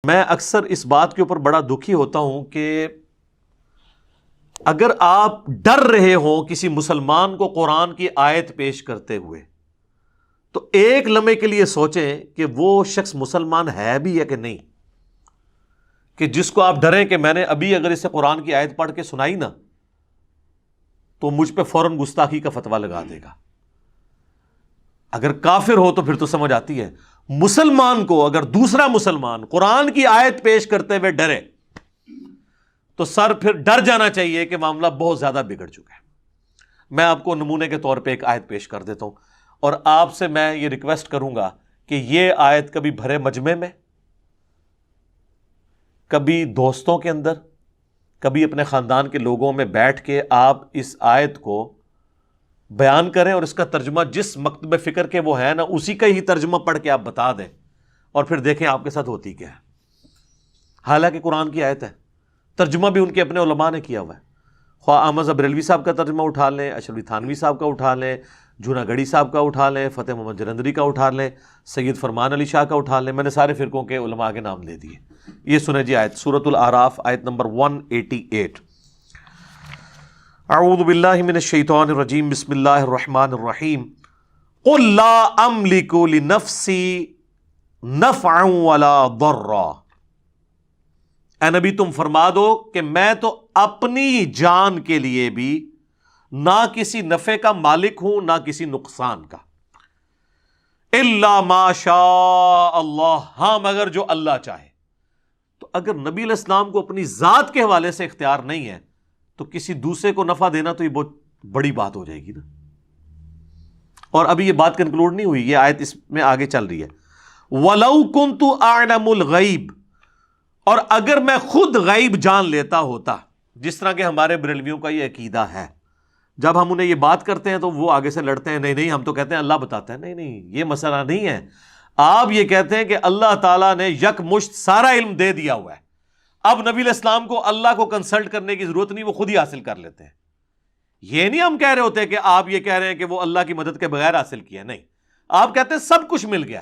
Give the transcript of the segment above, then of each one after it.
میں اکثر اس بات کے اوپر بڑا دکھی ہوتا ہوں کہ اگر آپ ڈر رہے ہوں کسی مسلمان کو قرآن کی آیت پیش کرتے ہوئے تو ایک لمحے کے لیے سوچیں کہ وہ شخص مسلمان ہے بھی یا کہ نہیں، کہ جس کو آپ ڈریں کہ میں نے ابھی اگر اسے قرآن کی آیت پڑھ کے سنائی نا تو مجھ پہ فوراً گستاخی کا فتویٰ لگا دے گا۔ اگر کافر ہو تو پھر تو سمجھ آتی ہے، مسلمان کو اگر دوسرا مسلمان قرآن کی آیت پیش کرتے ہوئے ڈرے تو سر پھر ڈر جانا چاہیے کہ معاملہ بہت زیادہ بگڑ چکا ہے۔ میں آپ کو نمونے کے طور پہ ایک آیت پیش کر دیتا ہوں، اور آپ سے میں یہ ریکویسٹ کروں گا کہ یہ آیت کبھی بھرے مجمع میں، کبھی دوستوں کے اندر، کبھی اپنے خاندان کے لوگوں میں بیٹھ کے آپ اس آیت کو بیان کریں اور اس کا ترجمہ جس مکتب فکر کے وہ ہے نا اسی کا ہی ترجمہ پڑھ کے آپ بتا دیں، اور پھر دیکھیں آپ کے ساتھ ہوتی کیا ہے۔ حالانکہ قرآن کی آیت ہے، ترجمہ بھی ان کے اپنے علماء نے کیا ہوا ہے، خواہ احمد بریلوی صاحب کا ترجمہ اٹھا لیں، اشرفی تھانوی صاحب کا اٹھا لیں، جونا گڑھی صاحب کا اٹھا لیں، فتح محمد جلندری کا اٹھا لیں، سید فرمان علی شاہ کا اٹھا لیں، میں نے سارے فرقوں کے علماء کے نام لے دیے۔ یہ سنیں جی آیت، سورۃ الاعراف، آیت نمبر 188۔ اعوذ باللہ من الشیطان الرجیم، بسم اللہ الرحمن الرحیم۔ قل لا املک لنفسی نفعا ولا ضرا، اے نبی تم فرما دو کہ میں تو اپنی جان کے لیے بھی نہ کسی نفع کا مالک ہوں نہ کسی نقصان کا، الا ما شاء اللہ، ہاں مگر جو اللہ چاہے۔ تو اگر نبی علیہ السلام کو اپنی ذات کے حوالے سے اختیار نہیں ہے تو کسی دوسرے کو نفع دینا تو یہ بہت بڑی بات ہو جائے گی نا۔ اور ابھی یہ بات کنکلوڈ نہیں ہوئی، یہ آیت اس میں آگے چل رہی ہے۔ وَلَوْ كُنْتُ أَعْلَمُ الْغَيْبِ، اور اگر میں خود غیب جان لیتا ہوتا، جس طرح کہ ہمارے بریلویوں کا یہ عقیدہ ہے، جب ہم انہیں یہ بات کرتے ہیں تو وہ آگے سے لڑتے ہیں، نہیں نہیں ہم تو کہتے ہیں اللہ بتاتا ہے، نہیں نہیں یہ مسئلہ نہیں ہے۔ آپ یہ کہتے ہیں کہ اللہ تعالیٰ نے یک مشت سارا علم دے دیا ہوا ہے، اب نبی علیہ السلام کو اللہ کو کنسلٹ کرنے کی ضرورت نہیں، وہ خود ہی حاصل کر لیتے ہیں۔ یہ نہیں ہم کہہ رہے ہوتے کہ آپ یہ کہہ رہے ہیں کہ وہ اللہ کی مدد کے بغیر حاصل کیا، نہیں، آپ کہتے ہیں سب کچھ مل گیا۔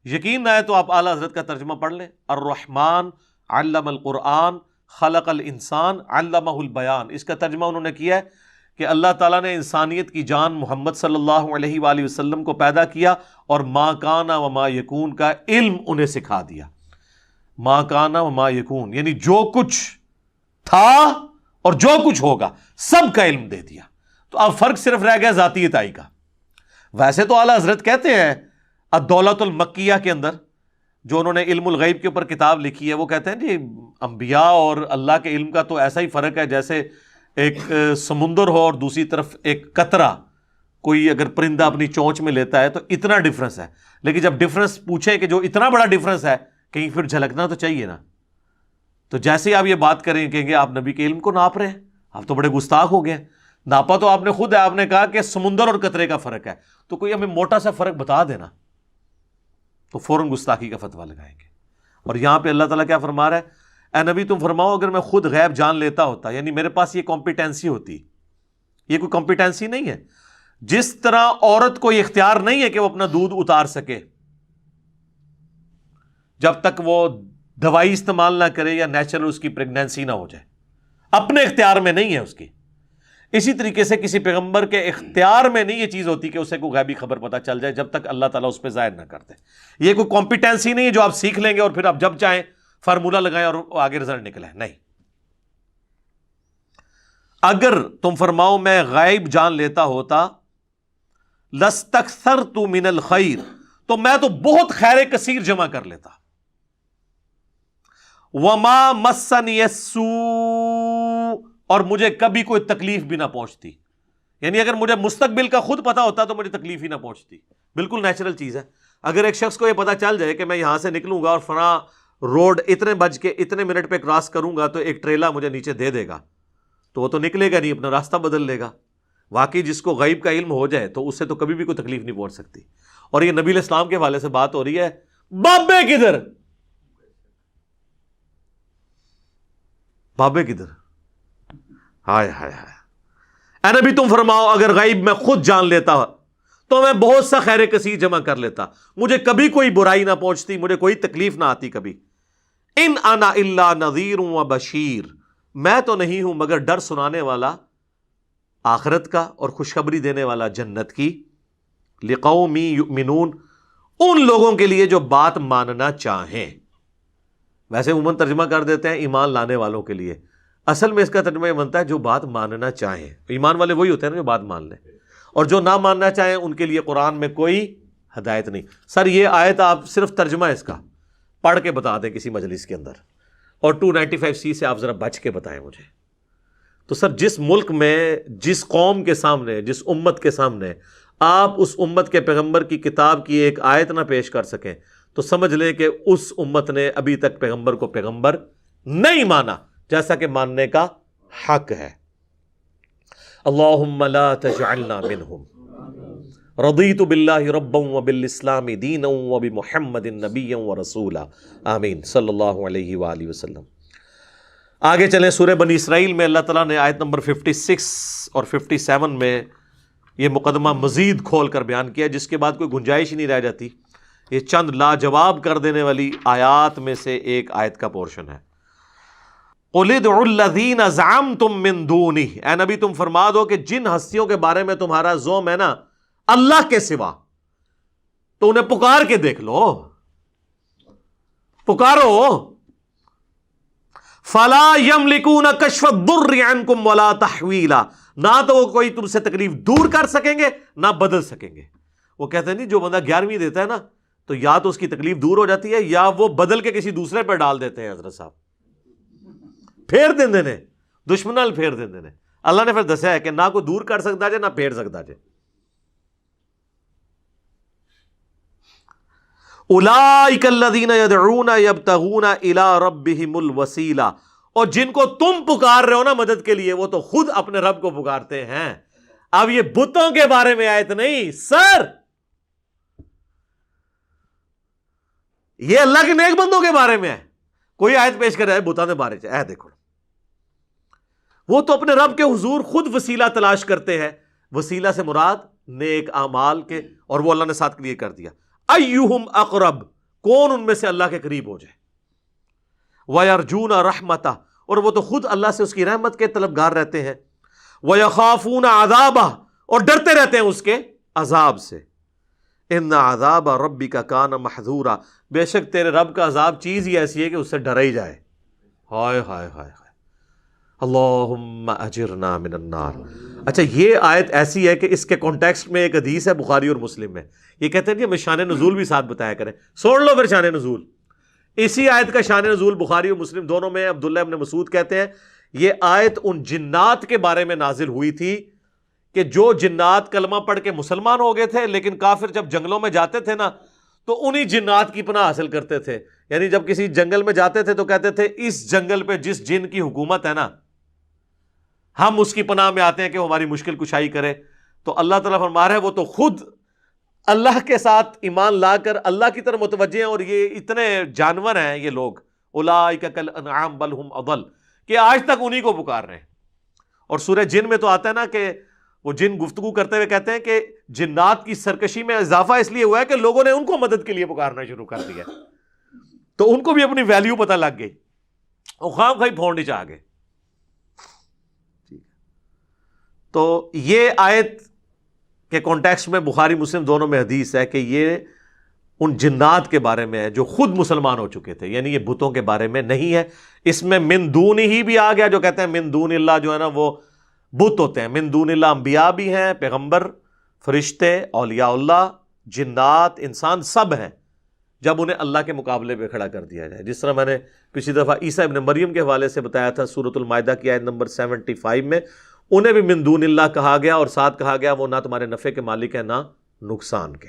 یقین نہ ہے تو آپ اعلیٰ حضرت کا ترجمہ پڑھ لیں، الرحمن علم القرآن خلق الانسان علمہ البیان، اس کا ترجمہ انہوں نے کیا ہے کہ اللہ تعالیٰ نے انسانیت کی جان محمد صلی اللہ علیہ وآلہ وسلم کو پیدا کیا اور ما کان و ما یکون کا علم انہیں سکھا دیا۔ ما کان و ما یکون یعنی جو کچھ تھا اور جو کچھ ہوگا سب کا علم دے دیا۔ تو اب فرق صرف رہ گیا ذاتی عطائی کا۔ ویسے تو اعلیٰ حضرت کہتے ہیں الدولۃ المکیہ کے اندر، جو انہوں نے علم الغیب کے اوپر کتاب لکھی ہے، وہ کہتے ہیں جی انبیاء اور اللہ کے علم کا تو ایسا ہی فرق ہے جیسے ایک سمندر ہو اور دوسری طرف ایک قطرہ، کوئی اگر پرندہ اپنی چونچ میں لیتا ہے تو اتنا ڈفرنس ہے، لیکن جب ڈفرنس پوچھے کہ جو اتنا بڑا ڈفرنس ہے کہیں پھر جھلکنا تو چاہیے نا۔ تو جیسے آپ یہ بات کریں کہیں گے آپ نبی کے علم کو ناپ رہے ہیں، آپ تو بڑے گستاخ ہو گئے۔ ناپا تو آپ نے خود ہے، آپ نے کہا کہ سمندر اور قطرے کا فرق ہے، تو کوئی ہمیں موٹا سا فرق بتا دینا تو فوراً گستاخی کا فتویٰ لگائیں گے۔ اور یہاں پہ اللہ تعالیٰ کیا فرما رہا ہے، اے نبی تم فرماؤ اگر میں خود غیب جان لیتا ہوتا، یعنی میرے پاس یہ کمپیٹنسی ہوتی، یہ کوئی کمپیٹنسی نہیں ہے۔ جس طرح عورت کو یہ اختیار نہیں ہے کہ وہ اپنا دودھ اتار سکے جب تک وہ دوائی استعمال نہ کرے یا نیچرل اس کی پریگنینسی نہ ہو جائے، اپنے اختیار میں نہیں ہے اس کی، اسی طریقے سے کسی پیغمبر کے اختیار میں نہیں یہ چیز ہوتی کہ اسے کوئی غیبی خبر پتہ چل جائے جب تک اللہ تعالیٰ اس پہ ظاہر نہ کرتے۔ یہ کوئی کمپیٹنسی نہیں ہے جو آپ سیکھ لیں گے اور پھر آپ جب چاہیں فارمولہ لگائیں اور آگے رزلٹ نکلے، نہیں۔ اگر تم فرماؤ میں غیب جان لیتا ہوتا، لستکثرت من الخیر، تو میں تو بہت خیر کثیر جمع کر لیتا۔ وما مسنی السوء، اور مجھے کبھی کوئی تکلیف بھی نہ پہنچتی، یعنی اگر مجھے مستقبل کا خود پتا ہوتا تو مجھے تکلیف ہی نہ پہنچتی۔ بالکل نیچرل چیز ہے، اگر ایک شخص کو یہ پتا چل جائے کہ میں یہاں سے نکلوں گا اور فلاں روڈ اتنے بج کے اتنے منٹ پہ کراس کروں گا تو ایک ٹریلا مجھے نیچے دے دے گا، تو وہ تو نکلے گا نہیں، اپنا راستہ بدل لے گا۔ واقعی جس کو غیب کا علم ہو جائے تو اس سے تو کبھی بھی کوئی تکلیف نہیں پہنچ سکتی۔ اور یہ نبی علیہ السلام کے حوالے سے بات ہو رہی ہے، بابے کدھر، بابے کدھر، ہائے ہائے ہائے۔ اے نبی تم فرماؤ اگر غیب میں خود جان لیتا تو میں بہت سا خیر کثیر جمع کر لیتا، مجھے کبھی کوئی برائی نہ پہنچتی، مجھے کوئی تکلیف نہ آتی کبھی، ان انا الا نذیر و بشیر، میں تو نہیں ہوں مگر ڈر سنانے والا آخرت کا اور خوشخبری دینے والا جنت کی، لقوم یؤمنون، ان لوگوں کے لیے جو بات ماننا چاہیں۔ ویسے عموماً ترجمہ کر دیتے ہیں ایمان لانے والوں کے لیے، اصل میں اس کا ترجمہ یہ بنتا ہے جو بات ماننا چاہیں۔ ایمان والے وہی ہوتے ہیں نا جو بات مان لیں، اور جو نہ ماننا چاہیں ان کے لیے قرآن میں کوئی ہدایت نہیں۔ سر یہ آیت آپ صرف ترجمہ اس کا پڑھ کے بتا دیں کسی مجلس کے اندر، اور 295C سے آپ ذرا بچ کے بتائیں مجھے۔ تو سر جس ملک میں، جس قوم کے سامنے، جس امت کے سامنے آپ اس امت کے پیغمبر کی کتاب کی ایک آیت نہ پیش کر سکیں تو سمجھ لیں کہ اس امت نے ابھی تک پیغمبر کو پیغمبر نہیں مانا، جیسا کہ ماننے کا حق ہے۔ اللہم لا تجعلنا منہم، رضیت باللہ ربا وبالاسلام دینا وبمحمد نبیا ورسولا، آمین صلی اللہ علیہ وآلہ وسلم۔ آگے چلیں، سورہ بنی اسرائیل میں اللہ تعالیٰ نے آیت نمبر 56 اور 57 میں یہ مقدمہ مزید کھول کر بیان کیا، جس کے بعد کوئی گنجائش ہی نہیں رہ جاتی۔ یہ چند لاجواب کر دینے والی آیات میں سے ایک آیت کا پورشن ہے۔ قُلِ ادْعُوا الَّذِينَ زَعَمْتُم مِّن دُونِهِ، اے نبی تم فرما دو کہ جن ہستیوں کے بارے میں تمہارا زعم ہے نا اللہ کے سوا، تو انہیں پکار کے دیکھ لو، پکارو۔ فَلَا يَمْلِكُونَ كَشْفَ الضُّرِّ عَنْكُمْ وَلَا تَحْوِيلًا، نہ تو وہ کوئی تم سے تکلیف دور کر سکیں گے نہ بدل سکیں گے۔ وہ کہتے ہیں نہیں جو بندہ 11ویں دیتا ہے نا تو یا تو اس کی تکلیف دور ہو جاتی ہے یا وہ بدل کے کسی دوسرے پہ ڈال دیتے ہیں۔ حضرت صاحب پھیر دیندے نے، دشمنال پھیر دیندے نے۔ اللہ نے پھر دسیا ہے کہ نہ کوئی دور کر سکتا جائے نہ پھیر سکتا جائے۔ اولئک الذین یدعون یبتغون الی ربہم الوسیلہ، اور جن کو تم پکار رہے ہو نا مدد کے لیے وہ تو خود اپنے رب کو پکارتے ہیں۔ اب یہ بتوں کے بارے میں آیت نہیں سر، یہ اللہ کے نیک بندوں کے بارے میں ہے۔ کوئی آیت پیش کر رہا ہے بتوں کے بارے میں، دیکھو وہ تو اپنے رب کے حضور خود وسیلہ تلاش کرتے ہیں۔ وسیلہ سے مراد نیک اعمال کے، اور وہ اللہ نے ساتھ کلیئر کر دیا، ایہم اقرب، کون ان میں سے اللہ کے قریب ہو جائے، وَيَرْجُونَ رَحْمَتَهُ، اور وہ تو خود اللہ سے اس کی رحمت کے طلبگار رہتے ہیں، وَيَخَافُونَ عَذَابَهُ، اور ڈرتے رہتے ہیں اس کے عذاب سے۔ ان عذاب ربک کان محذورا، بے شک تیرے رب کا عذاب چیز ہی ایسی ہے کہ اس سے ڈرا ہی جائے۔ ہائے ہائے ہائے ہائے، اللہم اجرنا من النار۔ اچھا یہ آیت ایسی ہے کہ اس کے کانٹیکسٹ میں ایک حدیث ہے بخاری اور مسلم میں، یہ کہتے ہیں کہ ہمیں شان نزول بھی ساتھ بتایا کریں۔ سوڑ لو پھر شان نزول، اسی آیت کا شان نزول بخاری اور مسلم دونوں میں عبداللہ ابن مسعود کہتے ہیں یہ آیت ان جنات کے بارے میں نازل ہوئی تھی کہ جو جنات کلمہ پڑھ کے مسلمان ہو گئے تھے لیکن کافر جب جنگلوں میں جاتے تھے نا تو انہی جنات کی پناہ حاصل کرتے تھے۔ یعنی جب کسی جنگل میں جاتے تھے تو کہتے تھے اس جنگل پہ جس جن کی حکومت ہے نا ہم اس کی پناہ میں آتے ہیں کہ وہ ہماری مشکل کشائی کرے۔ تو اللہ تعالیٰ فرما رہا ہے وہ تو خود اللہ کے ساتھ ایمان لا کر اللہ کی طرف متوجہ ہیں، اور یہ اتنے جانور ہیں یہ لوگ، اولئک کالانعام بل ہم اضل، کہ آج تک انہی کو پکار رہے ہیں۔ اور سورہ جن میں تو آتا ہے نا کہ وہ جن گفتگو کرتے ہوئے کہتے ہیں کہ جنات کی سرکشی میں اضافہ اس لیے ہوا ہے کہ لوگوں نے ان کو مدد کے لیے پکارنا شروع کر دیا، تو ان کو بھی اپنی ویلیو پتہ لگ گئی، اور خواہ خواہ پھوڑ نیچے آ گئے۔ تو یہ آیت کے کانٹیکسٹ میں بخاری مسلم دونوں میں حدیث ہے کہ یہ ان جنات کے بارے میں ہے جو خود مسلمان ہو چکے تھے، یعنی یہ بتوں کے بارے میں نہیں ہے۔ اس میں من دون ہی بھی آ گیا، جو کہتے ہیں من دون اللہ جو ہے نا وہ بت ہوتے ہیں، من دون اللہ انبیاء بھی ہیں، پیغمبر، فرشتے، اولیاء اللہ، جنات، انسان سب ہیں جب انہیں اللہ کے مقابلے پہ کھڑا کر دیا جائے۔ جس طرح میں نے پچھلی دفعہ عیسیٰ ابن مریم کے حوالے سے بتایا تھا سورۃ المائدہ کی آیت نمبر 75 میں، انہیں بھی من دون اللہ کہا گیا، اور ساتھ کہا گیا وہ نہ تمہارے نفع کے مالک ہیں نہ نقصان کے۔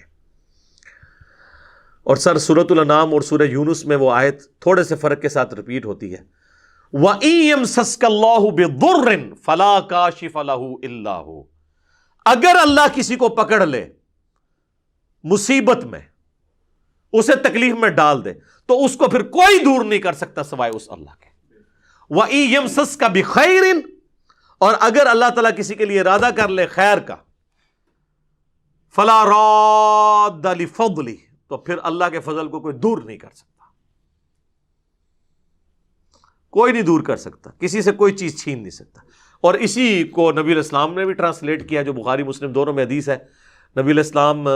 اور سر سورۃ الانعام اور سورہ یونس میں وہ آیت تھوڑے سے فرق کے ساتھ ریپیٹ ہوتی ہے، وَإِن يَمْسَسْكَ اللَّهُ بِضُرٍّ فَلَا كَاشِفَ لَهُ إِلَّا هُوَ، اگر اللہ کسی کو پکڑ لے مصیبت میں، اسے تکلیف میں ڈال دے تو اس کو پھر کوئی دور نہیں کر سکتا سوائے اس اللہ کے۔ وَإِن يَمْسَسْكَ بِخَيْرٍ، اور اگر اللہ تعالیٰ کسی کے لیے ارادہ کر لے خیر کا، فَلَا رَادَّ لِفَضْلِهِ، تو پھر اللہ کے فضل کو کوئی دور نہیں کر سکتا۔ کوئی نہیں دور کر سکتا، کسی سے کوئی چیز چھین نہیں سکتا. اور اسی کو نبی علیہ السلام نے بھی ٹرانسلیٹ کیا، جو بخاری مسلم دونوں میں حدیث ہے. نبی علیہ السلام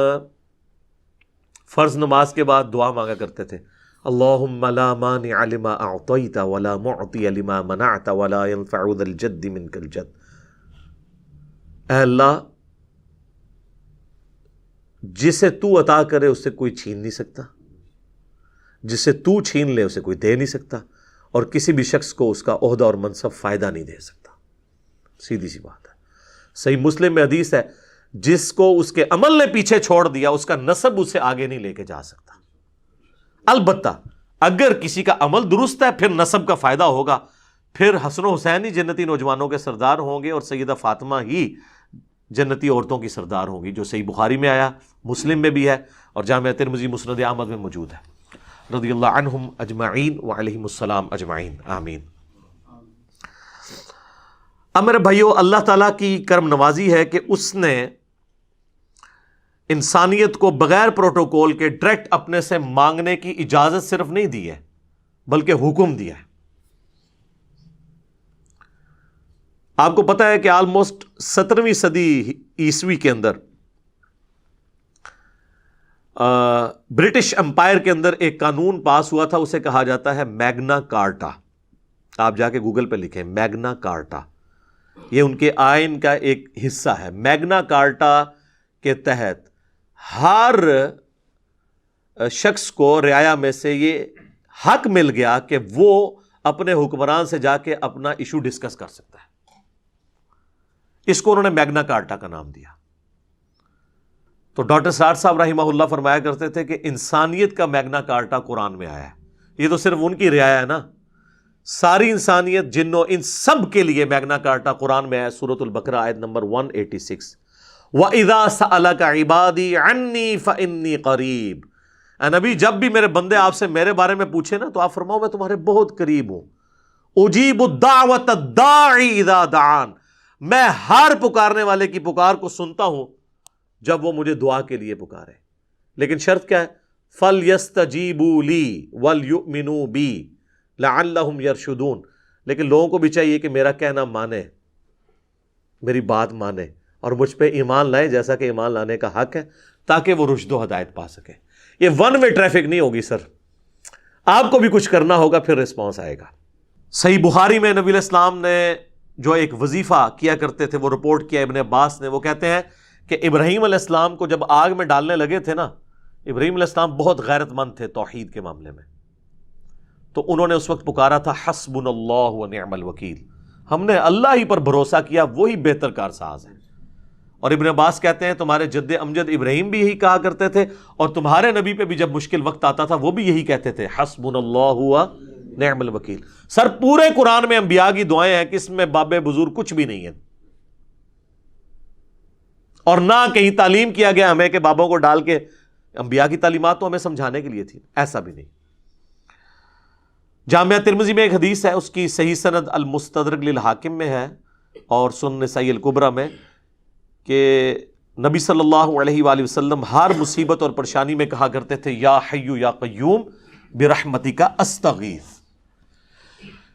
فرض نماز کے بعد دعا مانگا کرتے تھے، اللہم لا مانع لما اعطیت ولا معطی لما منعت ولا ينفع ذا الجد منک الجد. اے اللہ، جسے تو عطا کرے اس سے کوئی چھین نہیں سکتا، جسے تو چھین لے اسے کوئی دے نہیں سکتا، اور کسی بھی شخص کو اس کا عہدہ اور منصب فائدہ نہیں دے سکتا. سیدھی سی بات ہے. صحیح مسلم میں حدیث ہے، جس کو اس کے عمل نے پیچھے چھوڑ دیا اس کا نسب اسے آگے نہیں لے کے جا سکتا. البتہ اگر کسی کا عمل درست ہے پھر نسب کا فائدہ ہوگا، پھر حسن و حسین ہی جنتی نوجوانوں کے سردار ہوں گے، اور سیدہ فاطمہ ہی جنتی عورتوں کی سردار ہوں گی، جو صحیح بخاری میں آیا، مسلم میں بھی ہے، اور جامعہ ترمذی مسند احمد میں موجود ہے. رضی اللہ عنہم اجمعین وعلیہم السلام اجمعین، آمین. اب میرے بھائیو، اللہ تعالیٰ کی کرم نوازی ہے کہ اس نے انسانیت کو بغیر پروٹوکول کے ڈائریکٹ اپنے سے مانگنے کی اجازت صرف نہیں دی ہے، بلکہ حکم دیا ہے. آپ کو پتا ہے کہ آلموسٹ 17ویں صدی عیسوی کے اندر برٹش امپائر کے اندر ایک قانون پاس ہوا تھا، اسے کہا جاتا ہے میگنا کارٹا. آپ جا کے گوگل پہ لکھیں میگنا کارٹا، یہ ان کے آئین کا ایک حصہ ہے. میگنا کارٹا کے تحت ہر شخص کو رعایا میں سے یہ حق مل گیا کہ وہ اپنے حکمران سے جا کے اپنا ایشو ڈسکس کر سکتا ہے. اس کو انہوں نے میگنا کارٹا کا نام دیا. تو ڈاکٹر سار صاحب رحمہ اللہ فرمایا کرتے تھے کہ انسانیت کا میگنا کارٹا قرآن میں آیا ہے. یہ تو صرف ان کی رعایا ہے نا، ساری انسانیت، جنوں، ان سب کے لیے میگنا کارٹا قرآن میں آیا. سورۃ البقرہ آیت نمبر 186، وَإِذَا سَأَلَكَ عِبَادِي عَنِّي فَإِنِّي قَرِيبٌ. اے نبی، جب بھی میرے بندے آپ سے میرے بارے میں پوچھے نا تو آپ فرماؤ میں تمہارے بہت قریب ہوں. اجیب الدعوۃ الداعی اذا دعان، میں ہر پکارنے والے کی پکار کو سنتا ہوں جب وہ مجھے دعا کے لیے پکارے. لیکن شرط کیا ہے؟ فَلْيَسْتَجِيبُوا لِي وَلْيُؤْمِنُوا بِي لَعَلَّهُمْ يَرْشُدُونَ. لیکن لوگوں کو بھی چاہیے کہ میرا کہنا مانے، میری بات مانے، اور مجھ پہ ایمان لائے جیسا کہ ایمان لانے کا حق ہے، تاکہ وہ رشد و ہدایت پا سکے. یہ ون وے ٹریفک نہیں ہوگی سر، آپ کو بھی کچھ کرنا ہوگا، پھر رسپانس آئے گا. صحیح بخاری میں نبی علیہ السلام نے جو ایک وظیفہ کیا کرتے تھے وہ رپورٹ کیا ابن عباس نے. وہ کہتے ہیں کہ ابراہیم علیہ السلام کو جب آگ میں ڈالنے لگے تھے نا، ابراہیم علیہ السلام بہت غیرت مند تھے توحید کے معاملے میں، تو انہوں نے اس وقت پکارا تھا حسبنا اللہ ونعم الوکیل، ہم نے اللہ ہی پر بھروسہ کیا، وہی بہتر کارساز ہے. اور ابن عباس کہتے ہیں تمہارے جد امجد ابراہیم بھی یہی کہا کرتے تھے، اور تمہارے نبی پہ بھی جب مشکل وقت آتا تھا وہ بھی یہی کہتے تھے حسبنا اللہ ونعم الوکیل. سر پورے قرآن میں انبیاء کی دعائیں ہیں کہ اس میں باب بزرگ کچھ بھی نہیں ہے، اور نہ کہیں تعلیم کیا گیا ہمیں کہ بابوں کو ڈال کے، انبیاء کی تعلیمات تو ہمیں سمجھانے کے لیے تھی، ایسا بھی نہیں. جامعہ ترمذی میں ایک حدیث ہے، اس کی صحیح سند المستدرک للحاکم میں ہے اور سنن نسائی الکبریٰ میں، کہ نبی صلی اللہ علیہ وآلہ وسلم ہر مصیبت اور پریشانی میں کہا کرتے تھے یا حی یا قیوم برحمتک استغیث.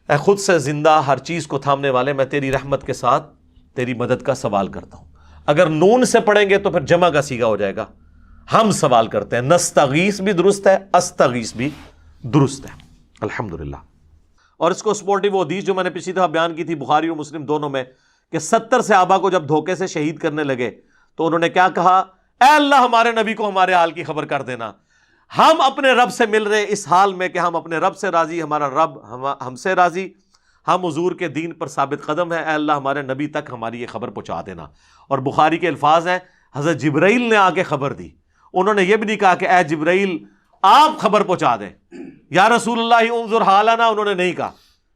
اے خود سے زندہ ہر چیز کو تھامنے والے، میں تیری رحمت کے ساتھ تیری مدد کا سوال کرتا ہوں. اگر نون سے پڑھیں گے تو پھر جمع کا صیغہ ہو جائے گا، ہم سوال کرتے ہیں. نستغیث بھی درست ہے، استغیث بھی درست ہے، الحمدللہ. اور اس کو سپورٹیو وہ حدیث جو میں نے پچھلی دفعہ بیان کی تھی بخاری اور مسلم دونوں میں، کہ 70 صحابہ کو جب دھوکے سے شہید کرنے لگے تو انہوں نے کیا کہا؟ اے اللہ ہمارے نبی کو ہمارے حال کی خبر کر دینا. ہم اپنے رب سے مل رہے اس حال میں کہ ہم اپنے رب سے راضی، ہمارا رب ہم سے راضی، ہم حضور کے دین پر ثابت قدم ہیں. اے اللہ ہمارے نبی تک ہماری یہ خبر پہنچا دینا. اور بخاری کے الفاظ ہیں حضرت جبرائیل نے آ کے خبر دی. انہوں نے یہ بھی نہیں کہا کہ اے جبرائیل آپ خبر پہنچا دیں، یا رسول اللہ انظر حالنا، انہوں نے نہیں کہا.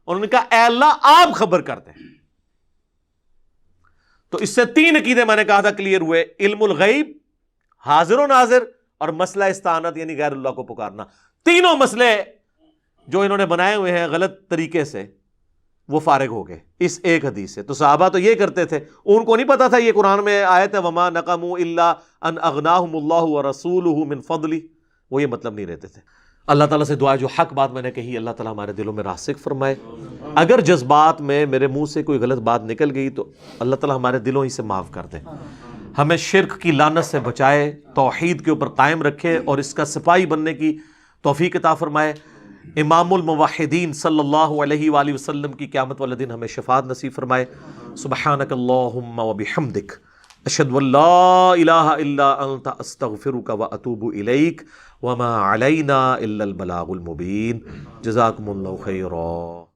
انہوں نے کہا اے اللہ آپ خبر کر دیں. تو اس سے 3 عقیدے میں نے کہا تھا کلیئر ہوئے: علم الغیب، حاضر و ناظر، اور مسئلہ استعانت یعنی غیر اللہ کو پکارنا. تینوں مسئلے جو انہوں نے بنائے ہوئے ہیں غلط طریقے سے، وہ فارغ ہو گئے اس ایک حدیث سے. تو صحابہ تو یہ کرتے تھے، ان کو نہیں پتا تھا یہ قرآن میں آیت ہے وما نقموا الا ان اغناہم اللہ ورسولہ من فضلہ، وہ یہ مطلب نہیں رہتے تھے. اللہ تعالیٰ سے دعا ہے جو حق بات میں نے کہی اللہ تعالیٰ ہمارے دلوں میں راسخ فرمائے، اگر جذبات میں میرے منہ سے کوئی غلط بات نکل گئی تو اللہ تعالیٰ ہمارے دلوں ہی سے معاف کر دے، ہمیں شرک کی لعنت سے بچائے، توحید کے اوپر قائم رکھے اور اس کا سپاہی بننے کی توفیق عطا فرمائے۔ امام الموحدین صلی اللہ علیہ وآلہ وسلم کی قیامت والے دن ہمیں شفاعت نصیب فرمائے۔ سبحانک اللہم وبحمدک، اشہد ان لا الہ الا انت، استغفرک واتوب الیک، وما علینا الا البلاغ المبین۔ جزاکم اللہ خیرا۔